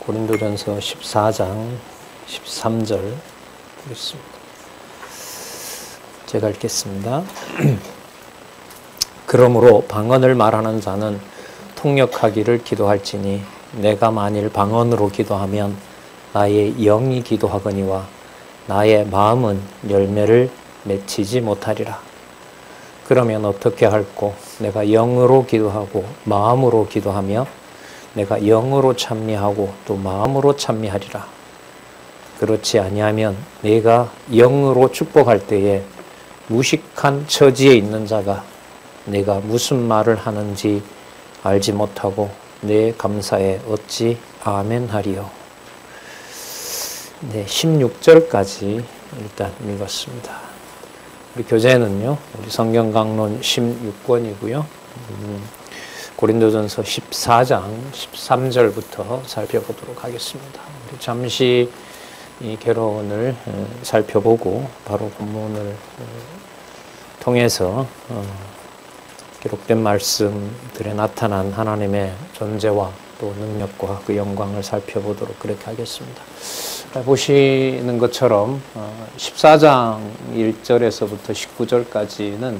고린도전서 14장 13절 보겠습니다. 제가 읽겠습니다. 그러므로 방언을 말하는 자는 통역하기를 기도할지니 내가 만일 방언으로 기도하면 나의 영이 기도하거니와 나의 마음은 열매를 맺히지 못하리라. 그러면 어떻게 할꼬? 내가 영으로 기도하고 마음으로 기도하며 내가 영으로 찬미하고 또 마음으로 찬미하리라. 그렇지 아니하면 내가 영으로 축복할 때에 무식한 처지에 있는 자가 내가 무슨 말을 하는지 알지 못하고 내 감사에 어찌 아멘하리요. 네, 16절까지 일단 읽었습니다. 우리 교재는요, 우리 성경 강론 16권이고요. 고린도전서 14장 13절부터 살펴보도록 하겠습니다. 우리 잠시 이 개론을 살펴보고 바로 본문을 통해서 기록된 말씀들에 나타난 하나님의 존재와 또 능력과 그 영광을 살펴보도록 그렇게 하겠습니다. 보시는 것처럼 14장 1절에서부터 19절까지는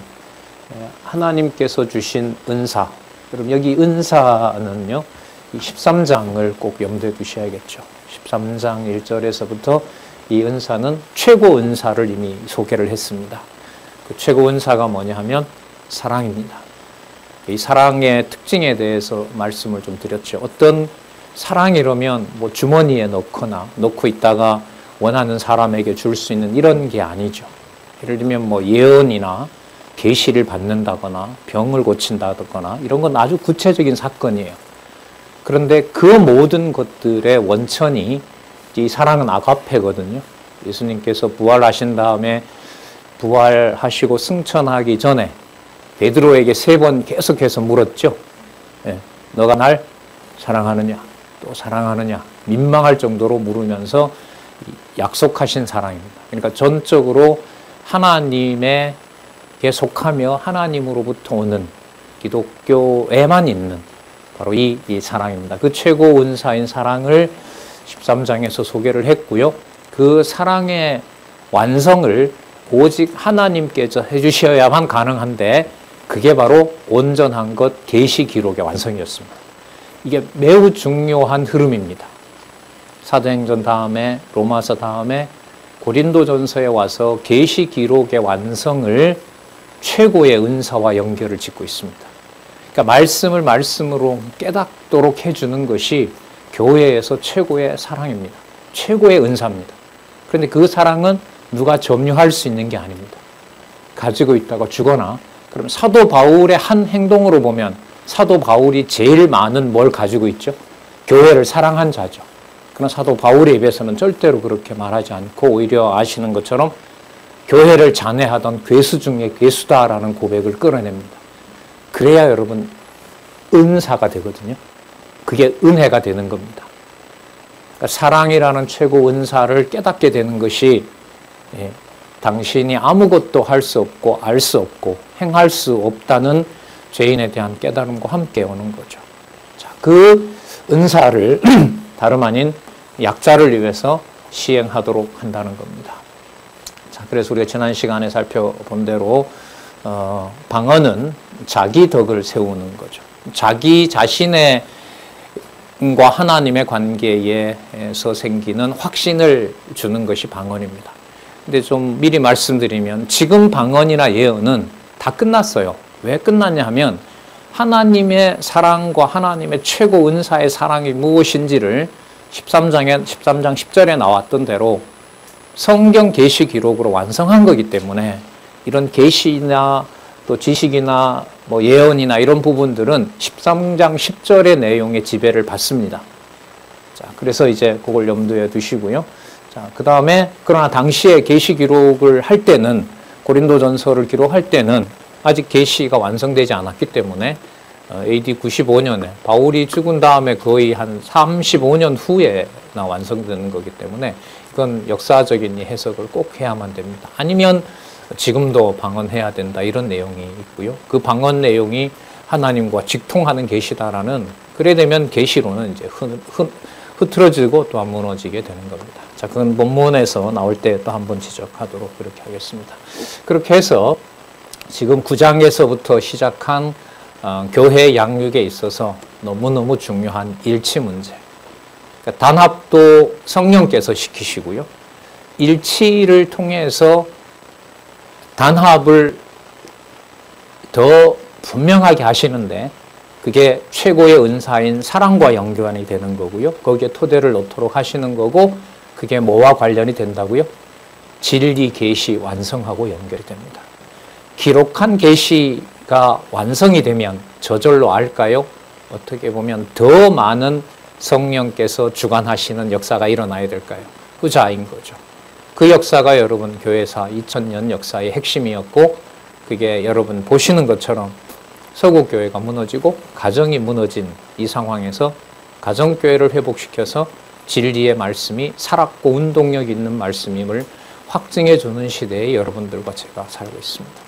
하나님께서 주신 은사, 그럼 여기 은사는요, 이 13장을 꼭 염두에 두셔야겠죠. 13장 1절에서부터 이 은사는 최고 은사를 이미 소개를 했습니다. 그 최고 은사가 뭐냐 하면 사랑입니다. 이 사랑의 특징에 대해서 말씀을 좀 드렸죠. 어떤 사랑이라면 뭐 주머니에 넣고 있다가 원하는 사람에게 줄 수 있는 이런 게 아니죠. 예를 들면 뭐 예언이나 계시를 받는다거나 병을 고친다거나 이런 건 아주 구체적인 사건이에요. 그런데 그 모든 것들의 원천이 이 사랑은 아가페거든요. 예수님께서 부활하신 다음에 부활하시고 승천하기 전에 베드로에게 3번 계속해서 물었죠. 너가 날 사랑하느냐? 또 사랑하느냐? 민망할 정도로 물으면서 약속하신 사랑입니다. 그러니까 전적으로 하나님에게 속하며 하나님으로부터 오는 기독교에만 있는 바로 이 사랑입니다. 그 최고 은사인 사랑을 13장에서 소개를 했고요. 그 사랑의 완성을 오직 하나님께서 해주셔야만 가능한데 그게 바로 온전한 것 계시 기록의 완성이었습니다. 이게 매우 중요한 흐름입니다. 사도행전 다음에 로마서 다음에 고린도전서에 와서 계시 기록의 완성을 최고의 은사와 연결을 짓고 있습니다. 그러니까 말씀을 말씀으로 깨닫도록 해주는 것이 교회에서 최고의 사랑입니다. 최고의 은사입니다. 그런데 그 사랑은 누가 점유할 수 있는 게 아닙니다. 가지고 있다가 주거나, 그럼 사도 바울의 한 행동으로 보면 사도 바울이 제일 많은 뭘 가지고 있죠? 교회를 사랑한 자죠. 그러나 사도 바울의 입에서는 절대로 그렇게 말하지 않고 오히려 아시는 것처럼 교회를 잔해하던 괴수 중에 괴수다라는 고백을 끌어냅니다. 그래야 여러분 은사가 되거든요. 그게 은혜가 되는 겁니다. 그러니까 사랑이라는 최고 은사를 깨닫게 되는 것이 당신이 아무것도 할 수 없고 알 수 없고 행할 수 없다는 죄인에 대한 깨달음과 함께 오는 거죠. 자, 그 은사를 다름 아닌 약자를 위해서 시행하도록 한다는 겁니다. 자, 그래서 우리가 지난 시간에 살펴본 대로 방언은 자기 덕을 세우는 거죠. 자기 자신의 과 하나님의 관계에서 생기는 확신을 주는 것이 방언입니다. 근데 좀 미리 말씀드리면 지금 방언이나 예언은 다 끝났어요. 왜 끝났냐 하면 하나님의 사랑과 하나님의 최고 은사의 사랑이 무엇인지를 13장 10절에 나왔던 대로 성경 계시 기록으로 완성한 거기 때문에 이런 계시나 또 지식이나 뭐 예언이나 이런 부분들은 13장 10절의 내용의 지배를 받습니다. 자, 그래서 이제 그걸 염두에 두시고요. 자, 그 다음에 그러나 당시에 계시 기록을 할 때는 고린도전서를 기록할 때는 아직 계시가 완성되지 않았기 때문에 AD 95년에 바울이 죽은 다음에 거의 한 35년 후에 완성되는 거기 때문에 이건 역사적인 해석을 꼭 해야만 됩니다. 아니면 지금도 방언해야 된다 이런 내용이 있고요. 그 방언 내용이 하나님과 직통하는 계시다라는, 그래 되면 계시로는 이제 흐트러지고 또한 무너지게 되는 겁니다. 자, 그건 본문에서 나올 때 또 한번 지적하도록 그렇게 하겠습니다. 그렇게 해서 지금 9장에서부터 시작한 교회 양육에 있어서 너무너무 중요한 일치 문제. 그러니까 단합도 성령께서 시키시고요. 일치를 통해서 단합을 더 분명하게 하시는데 그게 최고의 은사인 사랑과 연관이 되는 거고요. 거기에 토대를 놓도록 하시는 거고 그게 뭐와 관련이 된다고요? 진리 계시 완성하고 연결이 됩니다. 기록한 계시가 완성이 되면 저절로 알까요? 어떻게 보면 더 많은 성령께서 주관하시는 역사가 일어나야 될까요? 후자인 거죠. 그 역사가 여러분 교회사 2000년 역사의 핵심이었고 그게 여러분 보시는 것처럼 서구교회가 무너지고 가정이 무너진 이 상황에서 가정교회를 회복시켜서 진리의 말씀이 살았고 운동력 있는 말씀임을 확증해 주는 시대에 여러분들과 제가 살고 있습니다.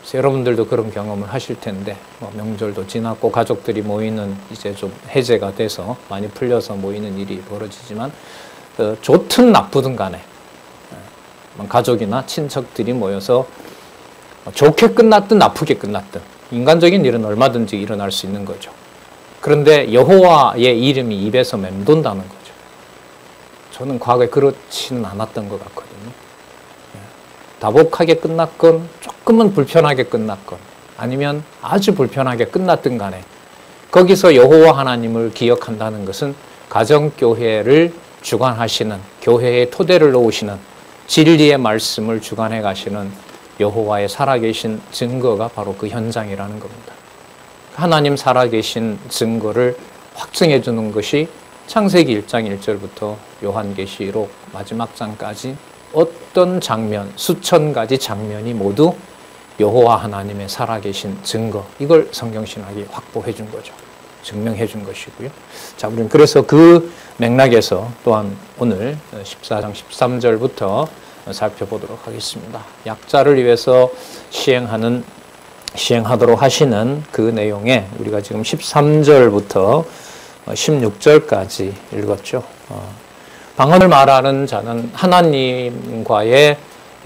그래서 여러분들도 그런 경험을 하실 텐데 명절도 지났고 가족들이 모이는 이제 좀 해제가 돼서 많이 풀려서 모이는 일이 벌어지지만 좋든 나쁘든 간에 가족이나 친척들이 모여서 좋게 끝났든 나쁘게 끝났든 인간적인 일은 얼마든지 일어날 수 있는 거죠. 그런데 여호와의 이름이 입에서 맴돈다는 거죠. 저는 과거에 그렇지는 않았던 것 같거든요. 다복하게 끝났건 조금은 불편하게 끝났건 아니면 아주 불편하게 끝났든 간에 거기서 여호와 하나님을 기억한다는 것은 가정교회를 주관하시는 교회의 토대를 놓으시는 진리의 말씀을 주관해 가시는 여호와의 살아계신 증거가 바로 그 현장이라는 겁니다. 하나님 살아계신 증거를 확증해 주는 것이 창세기 1장 1절부터 요한계시록 마지막 장까지 어떤 장면, 수천 가지 장면이 모두 여호와 하나님의 살아계신 증거, 이걸 성경신학이 확보해 준 거죠. 증명해 준 것이고요. 자, 우리는 그래서 그 맥락에서 또한 오늘 14장 13절부터 살펴보도록 하겠습니다. 약자를 위해서 시행하도록 하시는 그 내용에 우리가 지금 13절부터 16절까지 읽었죠. 방언을 말하는 자는 하나님과의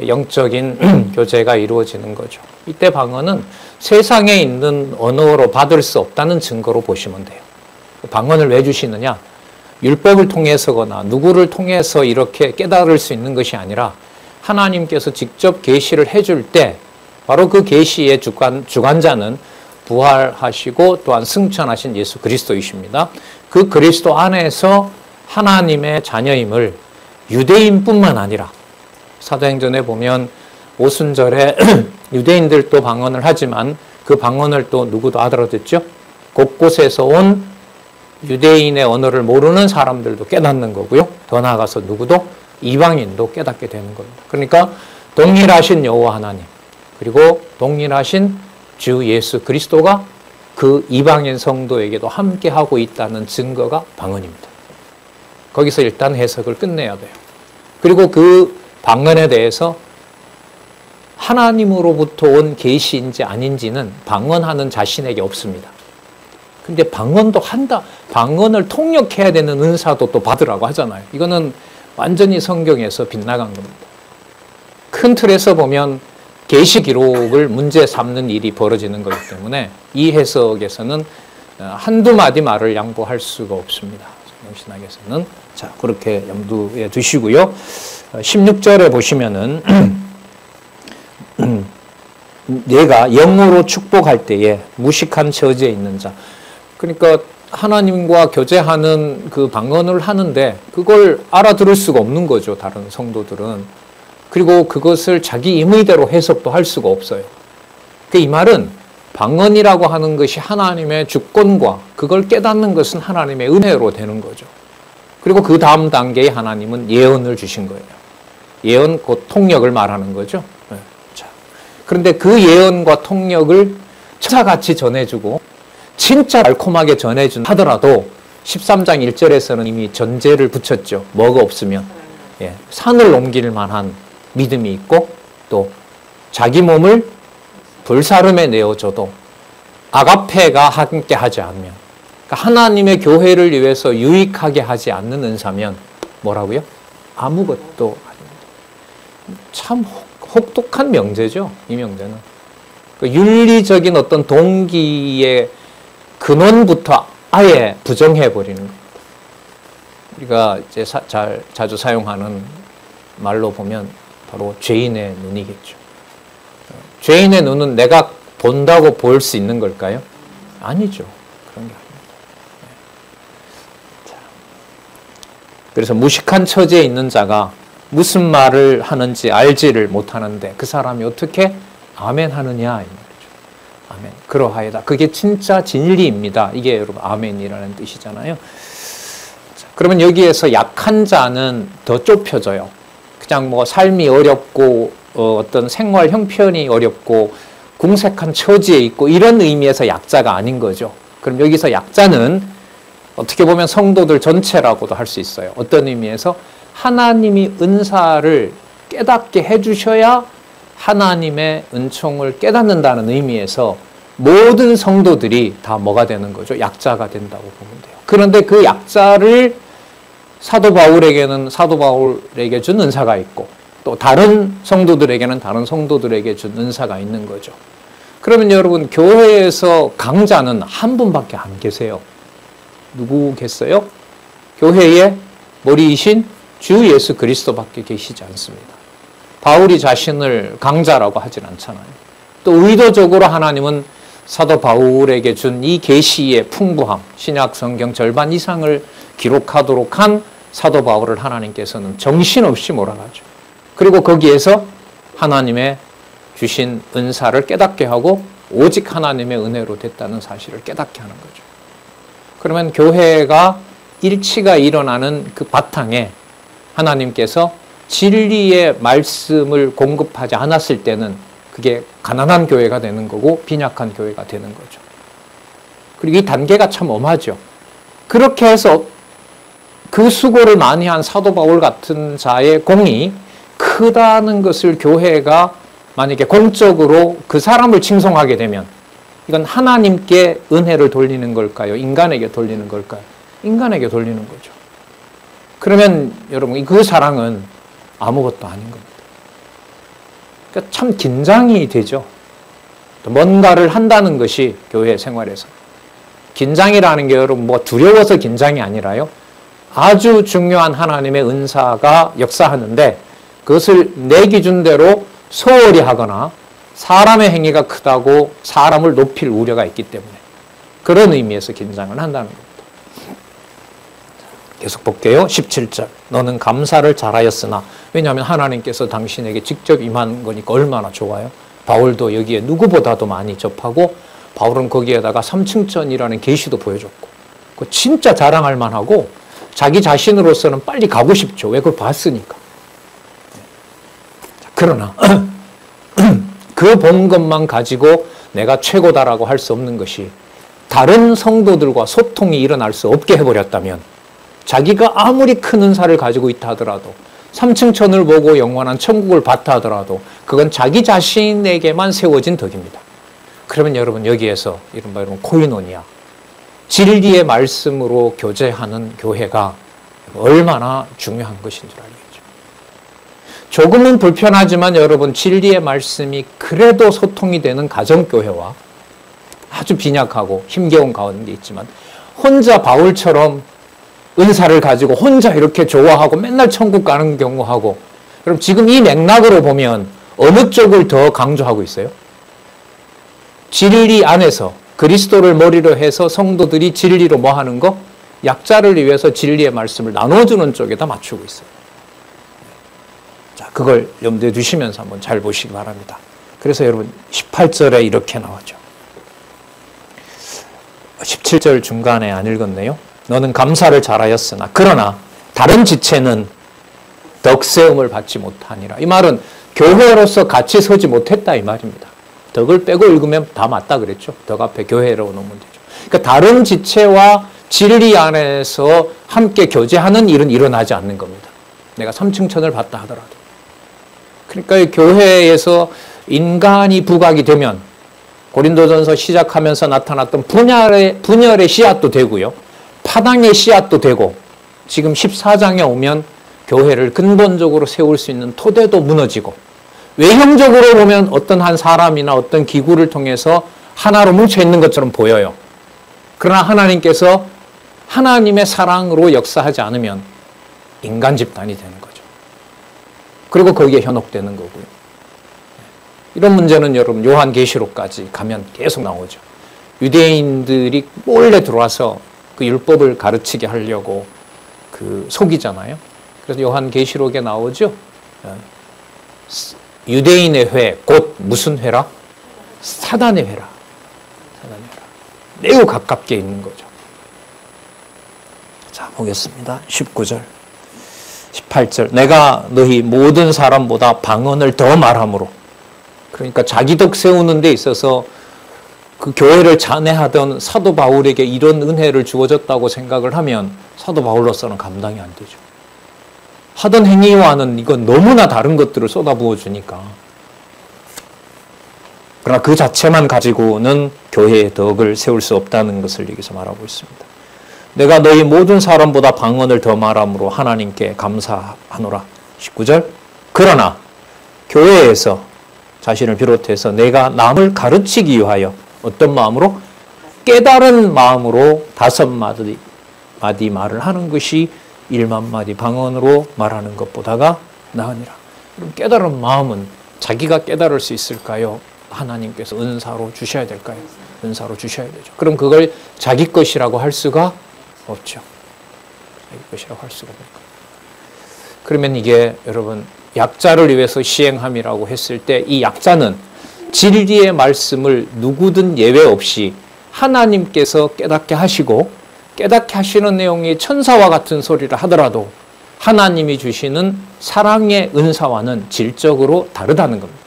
영적인 교제가 이루어지는 거죠. 이때 방언은 세상에 있는 언어로 받을 수 없다는 증거로 보시면 돼요. 방언을 왜 주시느냐? 율법을 통해서거나 누구를 통해서 이렇게 깨달을 수 있는 것이 아니라 하나님께서 직접 계시를 해줄 때 바로 그 계시의 주관자는 부활하시고 또한 승천하신 예수 그리스도이십니다. 그 그리스도 안에서 하나님의 자녀임을 유대인뿐만 아니라 사도행전에 보면 오순절에 유대인들도 방언을 하지만 그 방언을 또 누구도 알아듣죠? 곳곳에서 온 유대인의 언어를 모르는 사람들도 깨닫는 거고요. 더 나아가서 누구도 이방인도 깨닫게 되는 겁니다. 그러니까 동일하신 여호와 하나님 그리고 동일하신 주 예수 그리스도가 그 이방인 성도에게도 함께하고 있다는 증거가 방언입니다. 거기서 일단 해석을 끝내야 돼요. 그리고 그 방언에 대해서 하나님으로부터 온 계시인지 아닌지는 방언하는 자신에게 없습니다. 근데 방언도 한다. 방언을 통역해야 되는 은사도 또 받으라고 하잖아요. 이거는 완전히 성경에서 빗나간 겁니다. 큰 틀에서 보면 계시 기록을 문제 삼는 일이 벌어지는 거기 때문에 이 해석에서는 한두 마디 말을 양보할 수가 없습니다. 성경신학에서는. 자, 그렇게 염두에 두시고요. 16절에 보시면은 내가 영으로 축복할 때에 무식한 처지에 있는 자. 그러니까 하나님과 교제하는 그 방언을 하는데 그걸 알아들을 수가 없는 거죠. 다른 성도들은. 그리고 그것을 자기 임의대로 해석도 할 수가 없어요. 이 말은 방언이라고 하는 것이 하나님의 주권과 그걸 깨닫는 것은 하나님의 은혜로 되는 거죠. 그리고 그 다음 단계에 하나님은 예언을 주신 거예요. 예언 곧 통역을 말하는 거죠. 자, 그런데 그 예언과 통역을 천사같이 전해주고 진짜 달콤하게 전해준 하더라도 13장 1절에서는 이미 전제를 붙였죠. 뭐가 없으면 산을 옮길 만한 믿음이 있고 또 자기 몸을 불사름에 내어줘도 아가페가 함께 하지 않으면 하나님의 교회를 위해서 유익하게 하지 않는 은사면 뭐라고요? 아무것도 아닙니다. 참 혹독한 명제죠. 이 명제는. 윤리적인 어떤 동기의 근원부터 아예 부정해버리는 겁니다. 우리가 이제 자주 사용하는 말로 보면 바로 죄인의 눈이겠죠. 죄인의 눈은 내가 본다고 볼 수 있는 걸까요? 아니죠. 그런 게 아닙니다. 그래서 무식한 처지에 있는 자가 무슨 말을 하는지 알지를 못하는데 그 사람이 어떻게 아멘 하느냐 이 말이죠. 아멘. 그러하이다. 그게 진짜 진리입니다. 이게 여러분 아멘이라는 뜻이잖아요. 자, 그러면 여기에서 약한 자는 더 좁혀져요. 그냥 뭐 삶이 어렵고 어떤 생활 형편이 어렵고 궁색한 처지에 있고 이런 의미에서 약자가 아닌 거죠. 그럼 여기서 약자는 어떻게 보면 성도들 전체라고도 할 수 있어요. 어떤 의미에서 하나님이 은사를 깨닫게 해주셔야 하나님의 은총을 깨닫는다는 의미에서 모든 성도들이 다 뭐가 되는 거죠? 약자가 된다고 보면 돼요. 그런데 그 약자를 사도 바울에게는 사도 바울에게 준 은사가 있고 또 다른 성도들에게는 다른 성도들에게 준 은사가 있는 거죠. 그러면 여러분 교회에서 강자는 한 분밖에 안 계세요. 누구겠어요? 교회의 머리이신 주 예수 그리스도밖에 계시지 않습니다. 바울이 자신을 강자라고 하진 않잖아요. 또 의도적으로 하나님은 사도 바울에게 준 이 계시의 풍부함, 신약 성경 절반 이상을 기록하도록 한 사도 바울을 하나님께서는 정신없이 몰아가죠. 그리고 거기에서 하나님의 주신 은사를 깨닫게 하고 오직 하나님의 은혜로 됐다는 사실을 깨닫게 하는 거죠. 그러면 교회가 일치가 일어나는 그 바탕에 하나님께서 진리의 말씀을 공급하지 않았을 때는 그게 가난한 교회가 되는 거고 빈약한 교회가 되는 거죠. 그리고 이 단계가 참 엄하죠. 그렇게 해서 그 수고를 많이 한 사도 바울 같은 자의 공이 크다는 것을 교회가 만약에 공적으로 그 사람을 칭송하게 되면 이건 하나님께 은혜를 돌리는 걸까요? 인간에게 돌리는 걸까요? 인간에게 돌리는 거죠. 그러면 여러분 그 사랑은 아무것도 아닌 겁니다. 그러니까 참 긴장이 되죠. 뭔가를 한다는 것이 교회 생활에서. 긴장이라는 게 여러분 뭐 두려워서 긴장이 아니라요. 아주 중요한 하나님의 은사가 역사하는데 그것을 내 기준대로 소홀히 하거나 사람의 행위가 크다고 사람을 높일 우려가 있기 때문에 그런 의미에서 긴장을 한다는 겁니다. 계속 볼게요. 17절. 너는 감사를 잘하였으나 왜냐하면 하나님께서 당신에게 직접 임한 거니까 얼마나 좋아요. 바울도 여기에 누구보다도 많이 접하고 바울은 거기에다가 삼층전이라는 계시도 보여줬고 그 진짜 자랑할 만하고 자기 자신으로서는 빨리 가고 싶죠. 왜 그걸 봤으니까. 그러나 그 본 것만 가지고 내가 최고다라고 할 수 없는 것이 다른 성도들과 소통이 일어날 수 없게 해버렸다면 자기가 아무리 큰 은사를 가지고 있다 하더라도 삼층천을 보고 영원한 천국을 봤다 하더라도 그건 자기 자신에게만 세워진 덕입니다. 그러면 여러분 여기에서 이른바 여러분 코이노니아 진리의 말씀으로 교제하는 교회가 얼마나 중요한 것인 줄 알겠죠. 조금은 불편하지만 여러분 진리의 말씀이 그래도 소통이 되는 가정교회와 아주 빈약하고 힘겨운 가운데 있지만 혼자 바울처럼 은사를 가지고 혼자 이렇게 좋아하고 맨날 천국 가는 경우하고 그럼 지금 이 맥락으로 보면 어느 쪽을 더 강조하고 있어요? 진리 안에서 그리스도를 머리로 해서 성도들이 진리로 뭐 하는 거? 약자를 위해서 진리의 말씀을 나눠주는 쪽에다 맞추고 있어요. 자, 그걸 염두에 두시면서 한번 잘 보시기 바랍니다. 그래서 여러분 18절에 이렇게 나오죠. 17절 중간에 안 읽었네요. 너는 감사를 잘하였으나 그러나 다른 지체는 덕세움을 받지 못하니라. 이 말은 교회로서 같이 서지 못했다 이 말입니다. 덕을 빼고 읽으면 다 맞다 그랬죠. 덕 앞에 교회로 놓으면 되죠. 그러니까 다른 지체와 진리 안에서 함께 교제하는 일은 일어나지 않는 겁니다. 내가 삼층천을 봤다 하더라도. 그러니까 교회에서 인간이 부각이 되면 고린도전서 시작하면서 나타났던 분열의 씨앗도 되고요. 파당의 씨앗도 되고 지금 14장에 오면 교회를 근본적으로 세울 수 있는 토대도 무너지고 외형적으로 보면 어떤 한 사람이나 어떤 기구를 통해서 하나로 뭉쳐있는 것처럼 보여요. 그러나 하나님께서 하나님의 사랑으로 역사하지 않으면 인간 집단이 되는 거죠. 그리고 거기에 현혹되는 거고요. 이런 문제는 여러분 요한계시록까지 가면 계속 나오죠. 유대인들이 몰래 들어와서 그 율법을 가르치게 하려고 그 속이잖아요. 그래서 요한계시록에 나오죠. 유대인의 회, 곧 무슨 회라? 사단의 회라. 사단의 회라. 매우 가깝게 있는 거죠. 자, 보겠습니다. 19절, 18절. 내가 너희 모든 사람보다 방언을 더 말함으로. 그러니까 자기 덕 세우는 데 있어서 그 교회를 잔해하던 사도 바울에게 이런 은혜를 주어졌다고 생각을 하면 사도 바울로서는 감당이 안 되죠. 하던 행위와는 이건 너무나 다른 것들을 쏟아부어 주니까. 그러나 그 자체만 가지고는 교회의 덕을 세울 수 없다는 것을 여기서 말하고 있습니다. 내가 너희 모든 사람보다 방언을 더 말함으로 하나님께 감사하노라. 19절. 그러나 교회에서 자신을 비롯해서 내가 남을 가르치기 위하여 어떤 마음으로? 깨달은 마음으로 5마디 말을 하는 것이 1만 마디 방언으로 말하는 것보다가 나으니라. 그럼 깨달은 마음은 자기가 깨달을 수 있을까요? 하나님께서 은사로 주셔야 될까요? 은사로 주셔야 되죠. 그럼 그걸 자기 것이라고 할 수가 없죠. 자기 것이라고 할 수가 없고. 그러면 이게 여러분 약자를 위해서 시행함이라고 했을 때 이 약자는 진리의 말씀을 누구든 예외 없이 하나님께서 깨닫게 하시고 깨닫게 하시는 내용이 천사와 같은 소리를 하더라도 하나님이 주시는 사랑의 은사와는 질적으로 다르다는 겁니다.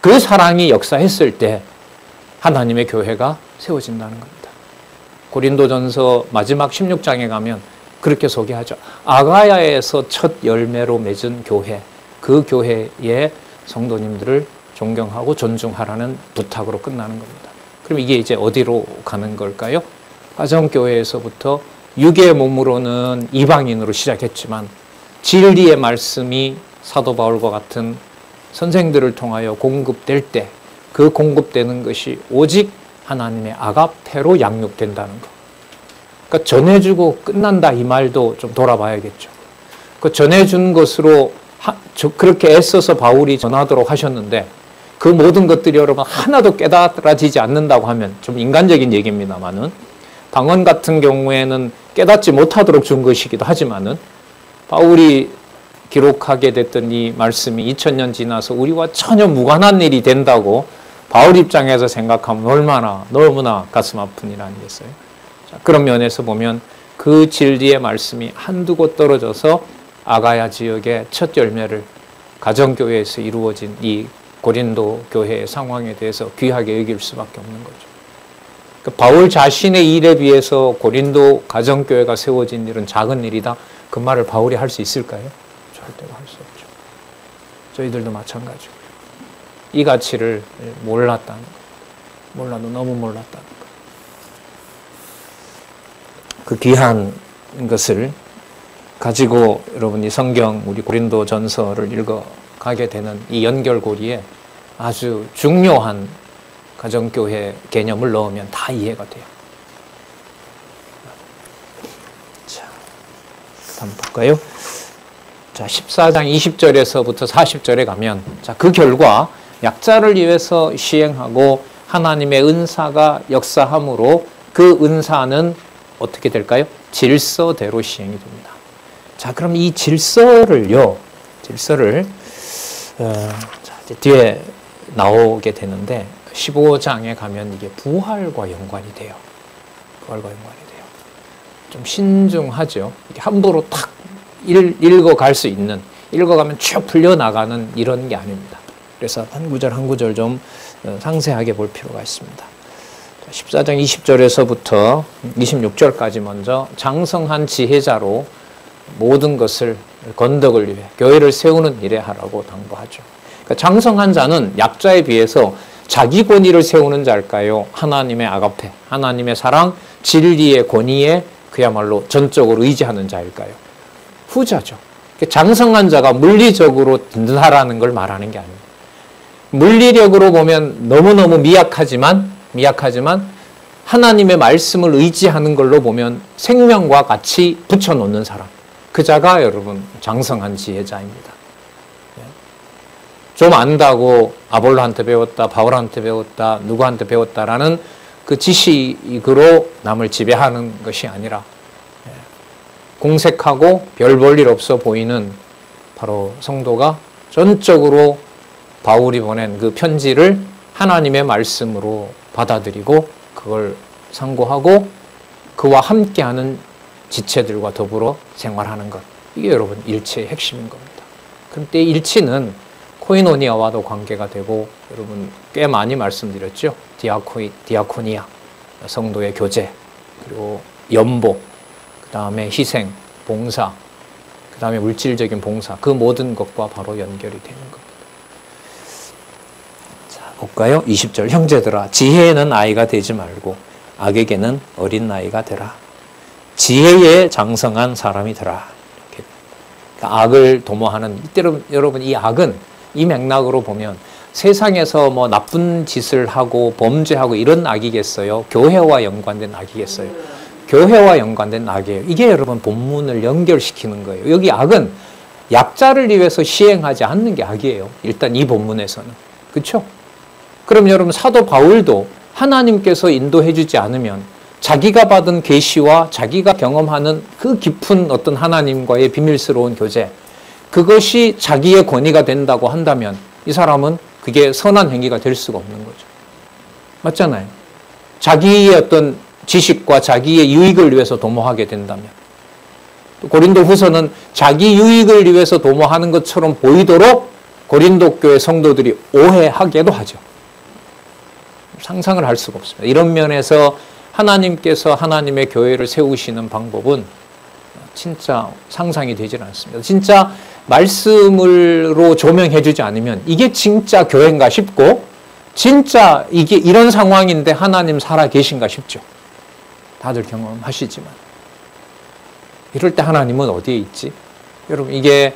그 사랑이 역사했을 때 하나님의 교회가 세워진다는 겁니다. 고린도전서 마지막 16장에 가면 그렇게 소개하죠. 아가야에서 첫 열매로 맺은 교회, 그 교회의 성도님들을 존경하고 존중하라는 부탁으로 끝나는 겁니다. 그럼 이게 이제 어디로 가는 걸까요? 가정교회에서부터 육의 몸으로는 이방인으로 시작했지만 진리의 말씀이 사도 바울과 같은 선생들을 통하여 공급될 때 그 공급되는 것이 오직 하나님의 아가페로 양육된다는 것. 그러니까 전해주고 끝난다 이 말도 좀 돌아봐야겠죠. 그 전해준 것으로 그렇게 애써서 바울이 전하도록 하셨는데 그 모든 것들이 여러분 하나도 깨달아지지 않는다고 하면 좀 인간적인 얘기입니다만은 방언 같은 경우에는 깨닫지 못하도록 준 것이기도 하지만은 바울이 기록하게 됐던 이 말씀이 2000년 지나서 우리와 전혀 무관한 일이 된다고 바울 입장에서 생각하면 얼마나 너무나 가슴 아픈 일 아니겠어요? 자, 그런 면에서 보면 그 진리의 말씀이 한두 곳 떨어져서 아가야 지역의 첫 열매를 가정교회에서 이루어진 이 고린도 교회의 상황에 대해서 귀하게 여길 수밖에 없는 거죠. 그러니까 바울 자신의 일에 비해서 고린도 가정교회가 세워진 일은 작은 일이다. 그 말을 바울이 할 수 있을까요? 절대로 할 수 없죠. 저희들도 마찬가지고요. 이 가치를 몰랐다는 것. 몰라도 너무 몰랐다는 것. 그 귀한 것을 가지고 여러분이 성경 우리 고린도 전서를 읽어가게 되는 이 연결고리에 아주 중요한 가정교회 개념을 넣으면 다 이해가 돼요. 자, 한번 볼까요? 자, 14장 20절에서부터 40절에 가면 자, 그 결과 약자를 위해서 시행하고 하나님의 은사가 역사함으로 그 은사는 어떻게 될까요? 질서대로 시행이 됩니다. 자, 그럼 이 질서를 이제 뒤에 나오게 되는데 15장에 가면 이게 부활과 연관이 돼요. 부활과 연관이 돼요. 좀 신중하죠. 이게 함부로 탁 읽어갈 수 있는, 읽어가면 쭉 풀려나가는 이런 게 아닙니다. 그래서 한 구절 한 구절 좀 상세하게 볼 필요가 있습니다. 14장 20절에서부터 26절까지 먼저 장성한 지혜자로 모든 것을 건덕을 위해 교회를 세우는 일에 하라고 당부하죠. 그러니까 장성한 자는 약자에 비해서 자기 권위를 세우는 자일까요? 하나님의 아가페, 하나님의 사랑, 진리의 권위에 그야말로 전적으로 의지하는 자일까요? 후자죠. 장성한 자가 물리적으로 든든하라는 걸 말하는 게 아닙니다. 물리력으로 보면 너무너무 미약하지만 하나님의 말씀을 의지하는 걸로 보면 생명과 같이 붙여놓는 사람. 그 자가 여러분 장성한 지혜자입니다. 좀 안다고 아볼로한테 배웠다, 바울한테 배웠다, 누구한테 배웠다라는 그 지식으로 남을 지배하는 것이 아니라 공색하고 별 볼 일 없어 보이는 바로 성도가 전적으로 바울이 보낸 그 편지를 하나님의 말씀으로 받아들이고 그걸 상고하고 그와 함께하는 지체들과 더불어 생활하는 것. 이게 여러분 일치의 핵심인 겁니다. 그런데 일치는 코이노니아와도 관계가 되고 여러분 꽤 많이 말씀드렸죠. 디아코니아, 성도의 교제, 그리고 연복, 그 다음에 희생, 봉사, 그 다음에 물질적인 봉사, 그 모든 것과 바로 연결이 되는 겁니다. 자, 볼까요? 20절. 형제들아, 지혜에는 아이가 되지 말고 악에게는 어린 나이가 되라. 지혜에 장성한 사람이 되라. 이렇게. 그러니까 악을 도모하는, 이때로 여러분 이 악은 이 맥락으로 보면 세상에서 뭐 나쁜 짓을 하고 범죄하고 이런 악이겠어요? 교회와 연관된 악이겠어요? 교회와 연관된 악이에요. 이게 여러분 본문을 연결시키는 거예요. 여기 악은 약자를 위해서 시행하지 않는 게 악이에요. 일단 이 본문에서는. 그렇죠? 그럼 여러분 사도 바울도 하나님께서 인도해 주지 않으면 자기가 받은 계시와 자기가 경험하는 그 깊은 어떤 하나님과의 비밀스러운 교제, 그것이 자기의 권위가 된다고 한다면 이 사람은 그게 선한 행위가 될 수가 없는 거죠. 맞잖아요. 자기의 어떤 지식과 자기의 유익을 위해서 도모하게 된다면, 고린도 후서는 자기 유익을 위해서 도모하는 것처럼 보이도록 고린도 교회 성도들이 오해하게도 하죠. 상상을 할 수가 없습니다. 이런 면에서 하나님께서 하나님의 교회를 세우시는 방법은 진짜 상상이 되질 않습니다. 진짜 말씀으로 조명해 주지 않으면 이게 진짜 교회인가 싶고, 진짜 이게 이런 상황인데 하나님 살아 계신가 싶죠. 다들 경험하시지만 이럴 때 하나님은 어디에 있지? 여러분 이게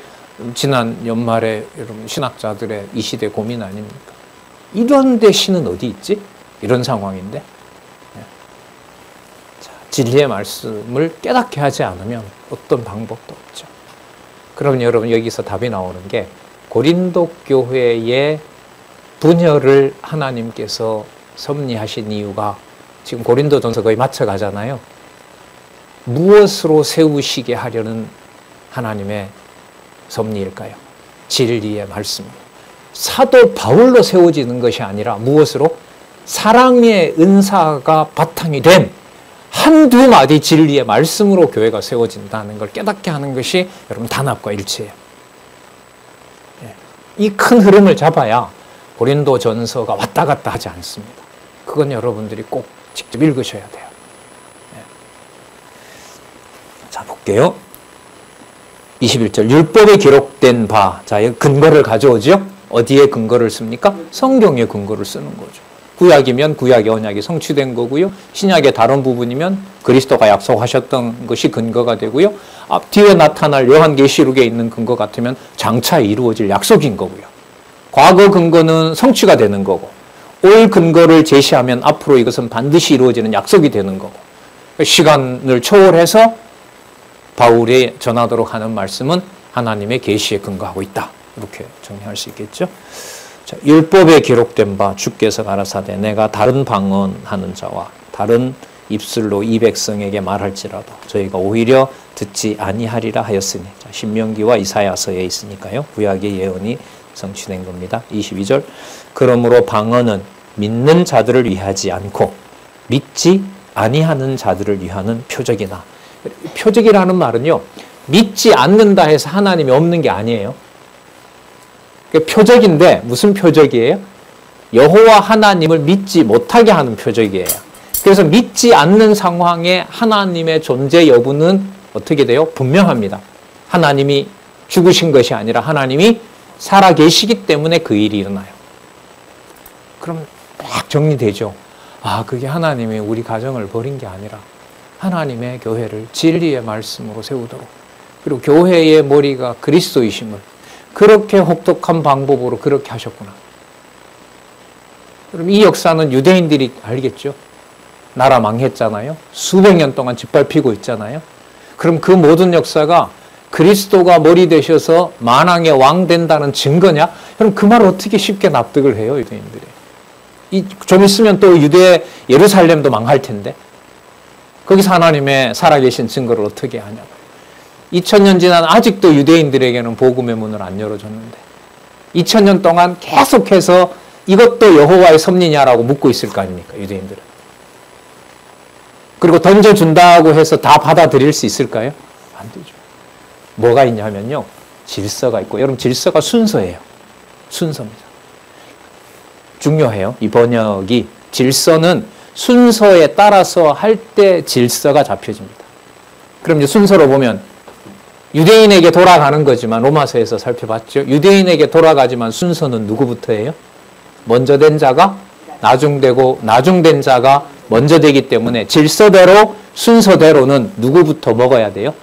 지난 연말에 여러분 신학자들의 이 시대 고민 아닙니까? 이런데 신은 어디 있지? 이런 상황인데 자, 진리의 말씀을 깨닫게 하지 않으면 어떤 방법도 없죠. 그러면 여러분 여기서 답이 나오는 게 고린도 교회의 분열을 하나님께서 섭리하신 이유가 지금 고린도전서 거의 맞춰가잖아요. 무엇으로 세우시게 하려는 하나님의 섭리일까요? 진리의 말씀. 사도 바울로 세워지는 것이 아니라 무엇으로? 사랑의 은사가 바탕이 된 한두 마디 진리의 말씀으로 교회가 세워진다는 걸 깨닫게 하는 것이 여러분 단합과 일치예요. 이 큰 흐름을 잡아야 고린도전서가 왔다 갔다 하지 않습니다. 그건 여러분들이 꼭 직접 읽으셔야 돼요. 자, 볼게요. 21절. 율법에 기록된 바. 자, 근거를 가져오죠. 어디에 근거를 씁니까? 성경에 근거를 쓰는 거죠. 구약이면 구약의 언약이 성취된 거고요. 신약의 다른 부분이면 그리스도가 약속하셨던 것이 근거가 되고요. 앞뒤에 나타날 요한계시록에 있는 근거 같으면 장차 이루어질 약속인 거고요. 과거 근거는 성취가 되는 거고, 올 근거를 제시하면 앞으로 이것은 반드시 이루어지는 약속이 되는 거고, 시간을 초월해서 바울이 전하도록 하는 말씀은 하나님의 계시에 근거하고 있다. 이렇게 정리할 수 있겠죠. 자, 율법에 기록된 바 주께서 가라사대 내가 다른 방언하는 자와 다른 입술로 이 백성에게 말할지라도 저희가 오히려 듣지 아니하리라 하였으니, 자, 신명기와 이사야서에 있으니까요. 구약의 예언이 성취된 겁니다. 22절. 그러므로 방언은 믿는 자들을 위하지 않고 믿지 아니하는 자들을 위하는 표적이나, 표적이라는 말은요, 믿지 않는다 해서 하나님이 없는 게 아니에요. 표적인데 무슨 표적이에요? 여호와 하나님을 믿지 못하게 하는 표적이에요. 그래서 믿지 않는 상황에 하나님의 존재 여부는 어떻게 돼요? 분명합니다. 하나님이 죽으신 것이 아니라 하나님이 살아계시기 때문에 그 일이 일어나요. 그럼 딱 정리되죠. 아, 그게 하나님이 우리 가정을 버린 게 아니라 하나님의 교회를 진리의 말씀으로 세우도록, 그리고 교회의 머리가 그리스도이심을 그렇게 혹독한 방법으로 그렇게 하셨구나. 그럼 이 역사는 유대인들이 알겠죠. 나라 망했잖아요. 수백 년 동안 짓밟히고 있잖아요. 그럼 그 모든 역사가 그리스도가 머리 되셔서 만왕의 왕 된다는 증거냐? 그럼 그 말 어떻게 쉽게 납득을 해요, 유대인들이? 좀 있으면 또 유대 예루살렘도 망할 텐데 거기서 하나님의 살아계신 증거를 어떻게 하냐? 2000년 지난 아직도 유대인들에게는 복음의 문을 안 열어줬는데 2000년 동안 계속해서 이것도 여호와의 섭리냐라고 묻고 있을 거 아닙니까, 유대인들은. 그리고 던져준다고 해서 다 받아들일 수 있을까요? 안 되죠. 뭐가 있냐면요, 질서가 있고, 여러분 질서가 순서예요. 순서입니다. 중요해요. 이 번역이 질서는 순서에 따라서 할 때 질서가 잡혀집니다. 그럼 이제 순서로 보면 유대인에게 돌아가는 거지만 로마서에서 살펴봤죠. 유대인에게 돌아가지만 순서는 누구부터예요? 먼저 된 자가 나중되고 나중된 자가 먼저 되기 때문에 질서대로 순서대로는 누구부터 먹어야 돼요?